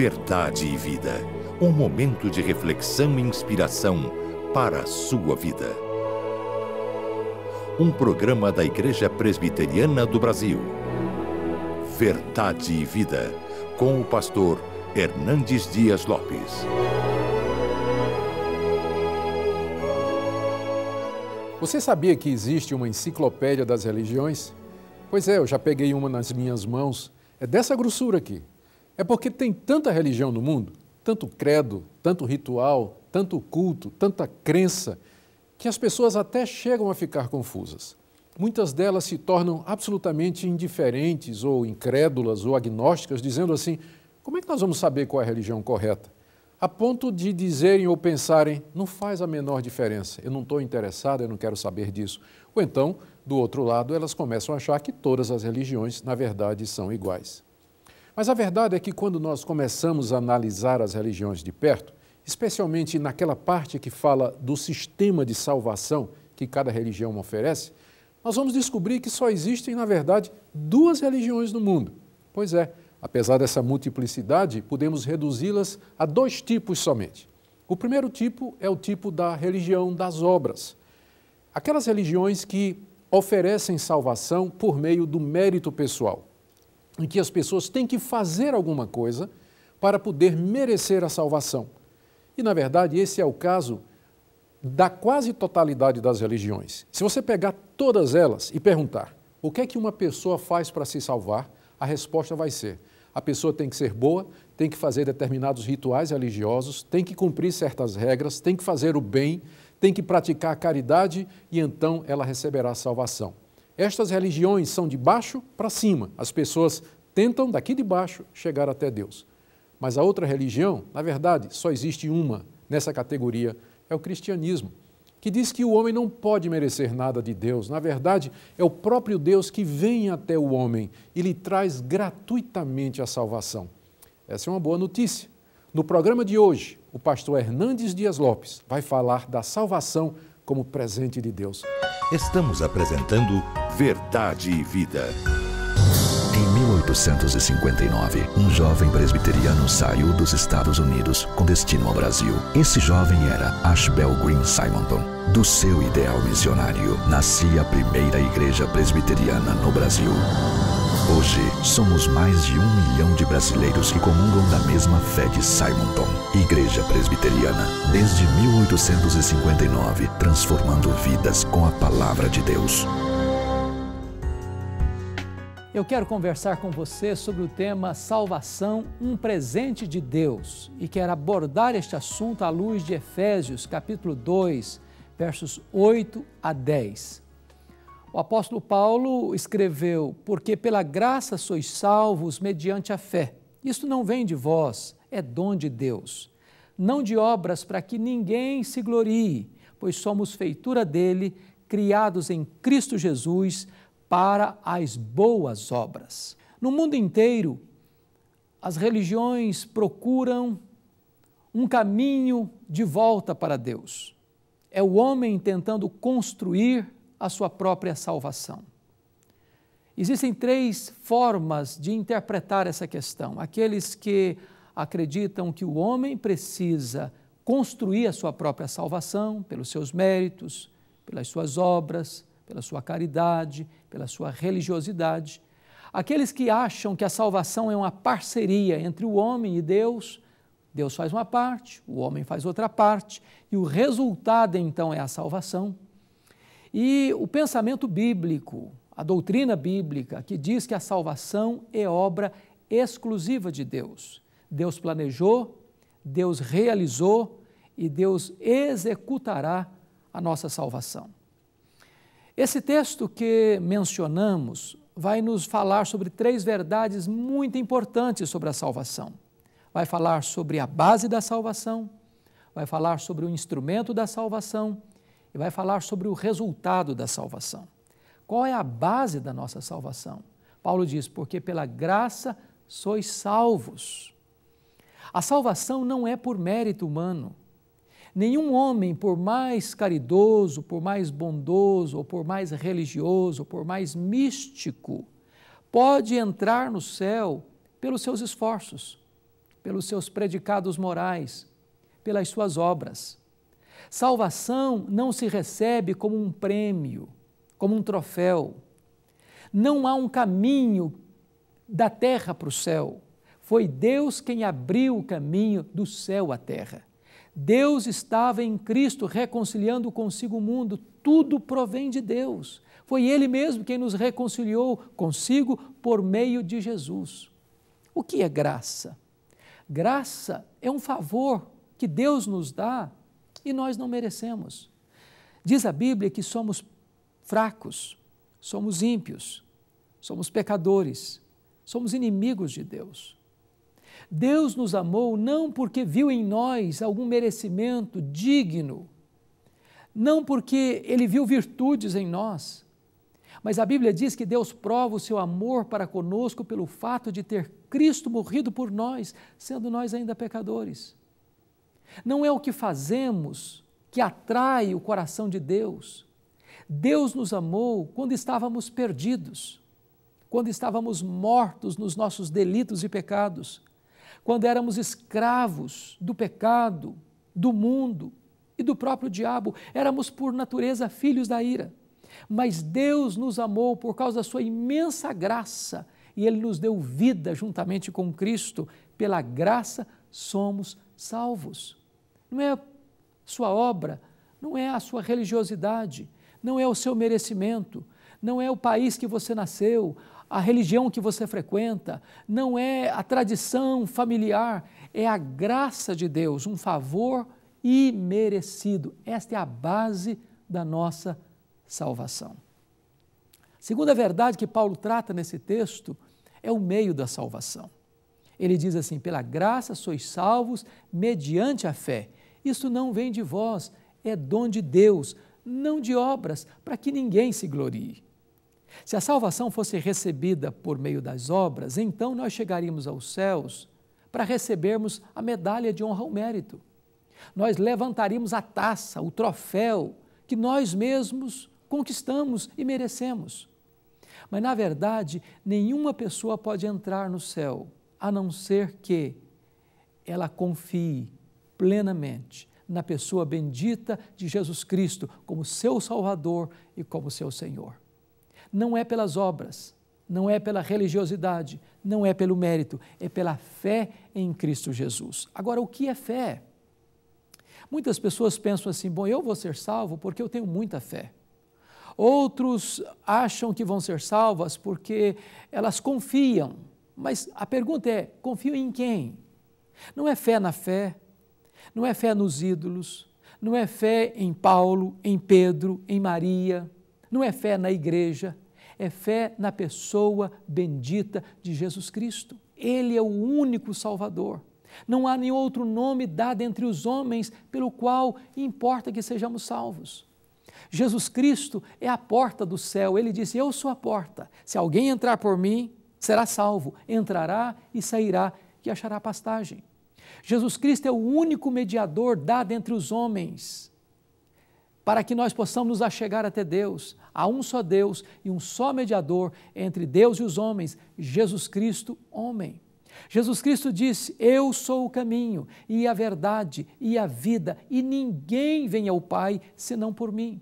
Verdade e Vida. Um momento de reflexão e inspiração para a sua vida. Um programa da Igreja Presbiteriana do Brasil. Verdade e Vida, com o pastor Hernandes Dias Lopes. Você sabia que existe uma enciclopédia das religiões? Pois é, eu já peguei uma nas minhas mãos. É dessa grossura aqui. É porque tem tanta religião no mundo, tanto credo, tanto ritual, tanto culto, tanta crença, que as pessoas até chegam a ficar confusas. Muitas delas se tornam absolutamente indiferentes ou incrédulas ou agnósticas, dizendo assim, como é que nós vamos saber qual é a religião correta? A ponto de dizerem ou pensarem, não faz a menor diferença, eu não estou interessado, eu não quero saber disso. Ou então, do outro lado, elas começam a achar que todas as religiões, na verdade, são iguais. Mas a verdade é que quando nós começamos a analisar as religiões de perto, especialmente naquela parte que fala do sistema de salvação que cada religião oferece, nós vamos descobrir que só existem, na verdade, duas religiões no mundo. Pois é, apesar dessa multiplicidade, podemos reduzi-las a dois tipos somente. O primeiro tipo é o tipo da religião das obras. Aquelas religiões que oferecem salvação por meio do mérito pessoal, em que as pessoas têm que fazer alguma coisa para poder merecer a salvação. E, na verdade, esse é o caso da quase totalidade das religiões. Se você pegar todas elas e perguntar o que é que uma pessoa faz para se salvar, a resposta vai ser: a pessoa tem que ser boa, tem que fazer determinados rituais religiosos, tem que cumprir certas regras, tem que fazer o bem, tem que praticar a caridade e então ela receberá a salvação. Estas religiões são de baixo para cima. As pessoas tentam, daqui de baixo, chegar até Deus. Mas a outra religião, na verdade, só existe uma nessa categoria, é o cristianismo, que diz que o homem não pode merecer nada de Deus. Na verdade, é o próprio Deus que vem até o homem e lhe traz gratuitamente a salvação. Essa é uma boa notícia. No programa de hoje, o pastor Hernandes Dias Lopes vai falar da salvação como presente de Deus. Estamos apresentando Verdade e Vida. Em 1859, um jovem presbiteriano saiu dos Estados Unidos com destino ao Brasil. Esse jovem era Ashbel Green Simonton. Do seu ideal missionário, nascia a primeira igreja presbiteriana no Brasil. Hoje, somos mais de 1 milhão de brasileiros que comungam da mesma fé de Simonton. Igreja Presbiteriana, desde 1859, transformando vidas com a palavra de Deus. Eu quero conversar com você sobre o tema Salvação, um presente de Deus, e quero abordar este assunto à luz de Efésios, capítulo 2, versos 8 a 10. O apóstolo Paulo escreveu, porque pela graça sois salvos mediante a fé. Isto não vem de vós, é dom de Deus. Não de obras para que ninguém se glorie, pois somos feitura dele, criados em Cristo Jesus para as boas obras. No mundo inteiro, as religiões procuram um caminho de volta para Deus. É o homem tentando construir a sua própria salvação. Existem 3 formas de interpretar essa questão. Aqueles que acreditam que o homem precisa construir a sua própria salvação pelos seus méritos, pelas suas obras, pela sua caridade, pela sua religiosidade. Aqueles que acham que a salvação é uma parceria entre o homem e Deus, Deus faz uma parte, o homem faz outra parte, e o resultado então é a salvação. E o pensamento bíblico, a doutrina bíblica, que diz que a salvação é obra exclusiva de Deus. Deus planejou, Deus realizou e Deus executará a nossa salvação. Esse texto que mencionamos vai nos falar sobre 3 verdades muito importantes sobre a salvação. Vai falar sobre a base da salvação, vai falar sobre o instrumento da salvação e vai falar sobre o resultado da salvação. Qual é a base da nossa salvação? Paulo diz, porque pela graça sois salvos. A salvação não é por mérito humano. Nenhum homem, por mais caridoso, por mais bondoso, ou por mais religioso, ou por mais místico, pode entrar no céu pelos seus esforços. pelos seus predicados morais, pelas suas obras. Salvação não se recebe como um prêmio, como um troféu. Não há um caminho da terra para o céu. Foi Deus quem abriu o caminho do céu à terra. Deus estava em Cristo reconciliando consigo o mundo. Tudo provém de Deus. Foi Ele mesmo quem nos reconciliou consigo por meio de Jesus. O que é graça? Graça é um favor que Deus nos dá e nós não merecemos. Diz a Bíblia que somos fracos, somos ímpios, somos pecadores, somos inimigos de Deus. Deus nos amou não porque viu em nós algum merecimento digno, não porque Ele viu virtudes em nós, mas a Bíblia diz que Deus prova o seu amor para conosco pelo fato de ter Cristo morrido por nós, sendo nós ainda pecadores. Não é o que fazemos que atrai o coração de Deus. Deus nos amou quando estávamos perdidos, quando estávamos mortos nos nossos delitos e pecados, quando éramos escravos do pecado, do mundo e do próprio diabo, éramos por natureza filhos da ira. Mas Deus nos amou por causa da sua imensa graça e Ele nos deu vida juntamente com Cristo. Pela graça somos salvos. Não é a sua obra, não é a sua religiosidade, não é o seu merecimento, não é o país que você nasceu, a religião que você frequenta, não é a tradição familiar, é a graça de Deus, um favor imerecido. Esta é a base da nossa salvação. Segunda verdade que Paulo trata nesse texto é o meio da salvação. Ele diz assim: pela graça sois salvos mediante a fé. Isso não vem de vós, é dom de Deus, não de obras, para que ninguém se glorie. Se a salvação fosse recebida por meio das obras, então nós chegaríamos aos céus para recebermos a medalha de honra ao mérito. Nós levantaríamos a taça, o troféu que nós mesmos conquistamos e merecemos. Mas, na verdade, nenhuma pessoa pode entrar no céu, a não ser que ela confie plenamente na pessoa bendita de Jesus Cristo como seu Salvador e como seu Senhor. Não é pelas obras, não é pela religiosidade, não é pelo mérito, é pela fé em Cristo Jesus. Agora, o que é fé? Muitas pessoas pensam assim: bom, eu vou ser salvo porque eu tenho muita fé. Outros acham que vão ser salvas porque elas confiam. Mas a pergunta é: confio em quem? Não é fé na fé, não é fé nos ídolos, não é fé em Paulo, em Pedro, em Maria, não é fé na igreja, é fé na pessoa bendita de Jesus Cristo. Ele é o único Salvador. Não há nenhum outro nome dado entre os homens pelo qual importa que sejamos salvos. Jesus Cristo é a porta do céu. Ele disse: eu sou a porta. Se alguém entrar por mim, será salvo. Entrará e sairá e achará pastagem. Jesus Cristo é o único mediador dado entre os homens para que nós possamos nos achegar até Deus. Há um só Deus e um só mediador entre Deus e os homens, Jesus Cristo, homem. Jesus Cristo disse: eu sou o caminho e a verdade e a vida, e ninguém vem ao Pai senão por mim.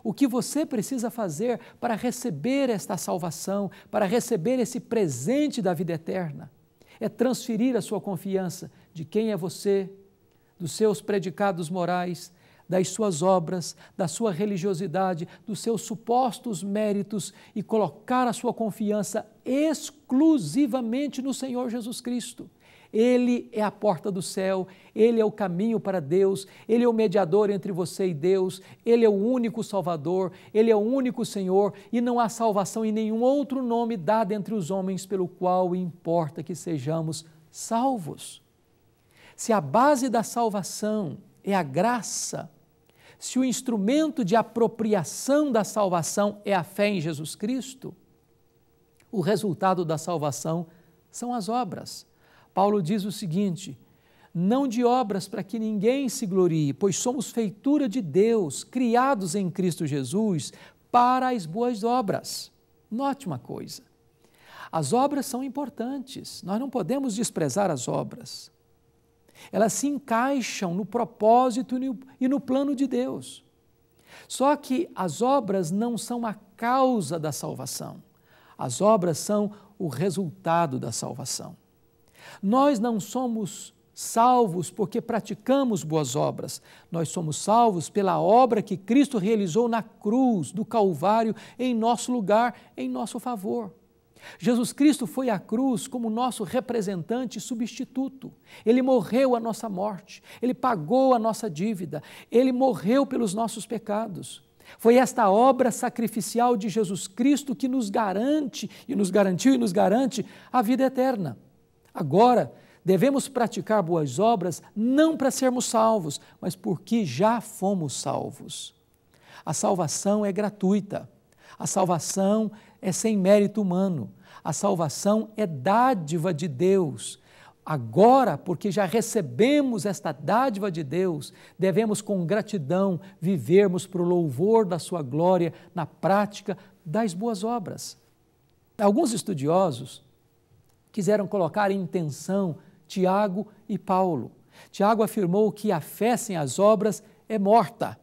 O que você precisa fazer para receber esta salvação, para receber esse presente da vida eterna, é transferir a sua confiança de quem é você, dos seus predicados morais, das suas obras, da sua religiosidade, dos seus supostos méritos e colocar a sua confiança exclusivamente no Senhor Jesus Cristo. Ele é a porta do céu, Ele é o caminho para Deus, Ele é o mediador entre você e Deus, Ele é o único Salvador, Ele é o único Senhor, e não há salvação em nenhum outro nome dado entre os homens pelo qual importa que sejamos salvos. Se a base da salvação é a graça, se o instrumento de apropriação da salvação é a fé em Jesus Cristo, o resultado da salvação são as obras. Paulo diz o seguinte: não de obras para que ninguém se glorie, pois somos feitura de Deus, criados em Cristo Jesus para as boas obras. Note uma coisa: As obras são importantes, nós não podemos desprezar as obras. Elas se encaixam no propósito e no plano de Deus. Só que as obras não são a causa da salvação. As obras são o resultado da salvação. Nós não somos salvos porque praticamos boas obras. Nós somos salvos pela obra que Cristo realizou na cruz do Calvário em nosso lugar, em nosso favor. Jesus Cristo foi à cruz como nosso representante e substituto. Ele morreu a nossa morte, Ele pagou a nossa dívida, Ele morreu pelos nossos pecados. Foi esta obra sacrificial de Jesus Cristo que nos garante, e nos garantiu e nos garante a vida eterna. Agora, devemos praticar boas obras não para sermos salvos, mas porque já fomos salvos. A salvação é gratuita, a salvação é sem mérito humano, a salvação é dádiva de Deus. Agora, porque já recebemos esta dádiva de Deus, devemos com gratidão vivermos para o louvor da sua glória na prática das boas obras. Alguns estudiosos quiseram colocar em tensão Tiago e Paulo. Tiago afirmou que a fé sem as obras é morta.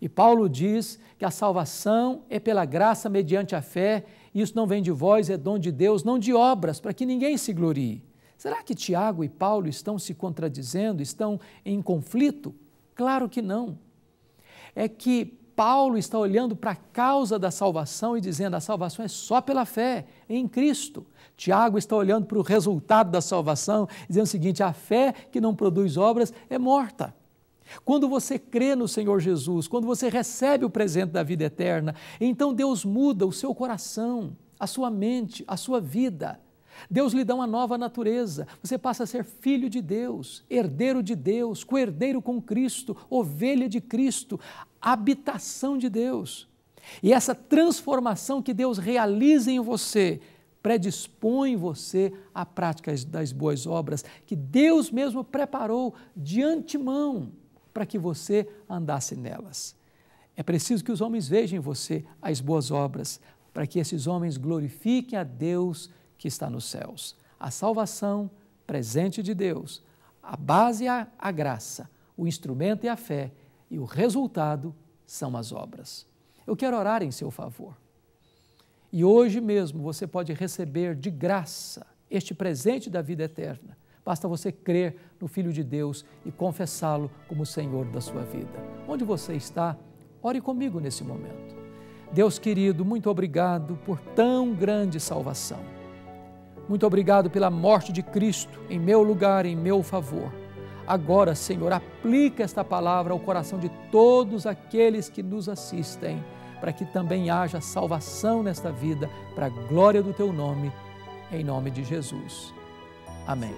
E Paulo diz que a salvação é pela graça mediante a fé, e isso não vem de vós, é dom de Deus, não de obras, para que ninguém se glorie. Será que Tiago e Paulo estão se contradizendo, estão em conflito? Claro que não. É que Paulo está olhando para a causa da salvação e dizendo a salvação é só pela fé em Cristo. Tiago está olhando para o resultado da salvação, dizendo o seguinte, a fé que não produz obras é morta. Quando você crê no Senhor Jesus, quando você recebe o presente da vida eterna, então Deus muda o seu coração, a sua mente, a sua vida. Deus lhe dá uma nova natureza, você passa a ser filho de Deus, herdeiro de Deus, co-herdeiro com Cristo, ovelha de Cristo, habitação de Deus. E essa transformação que Deus realiza em você, predispõe você à prática das boas obras, que Deus mesmo preparou de antemão para que você andasse nelas. É preciso que os homens vejam em você as boas obras, para que esses homens glorifiquem a Deus que está nos céus. A salvação, presente de Deus, a base é a graça, o instrumento é a fé e o resultado são as obras. Eu quero orar em seu favor. E hoje mesmo você pode receber de graça este presente da vida eterna. Basta você crer no Filho de Deus e confessá-lo como Senhor da sua vida. Onde você está, ore comigo nesse momento. Deus querido, muito obrigado por tão grande salvação. Muito obrigado pela morte de Cristo em meu lugar, em meu favor. Agora, Senhor, aplica esta palavra ao coração de todos aqueles que nos assistem, para que também haja salvação nesta vida, para a glória do Teu nome, em nome de Jesus. Amém.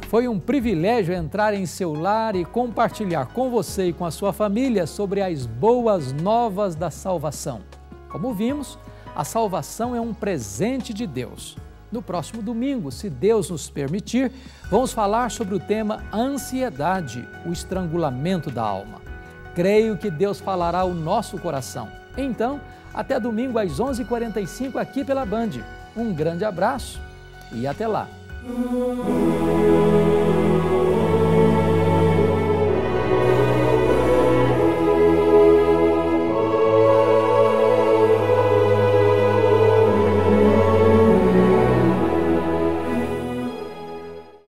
Foi um privilégio entrar em seu lar e compartilhar com você e com a sua família sobre as boas novas da salvação. Como vimos, a salvação é um presente de Deus. No próximo domingo, se Deus nos permitir, vamos falar sobre o tema ansiedade, o estrangulamento da alma. Creio que Deus falará ao nosso coração. Então, até domingo às 11h45 aqui pela Band. Um grande abraço e até lá.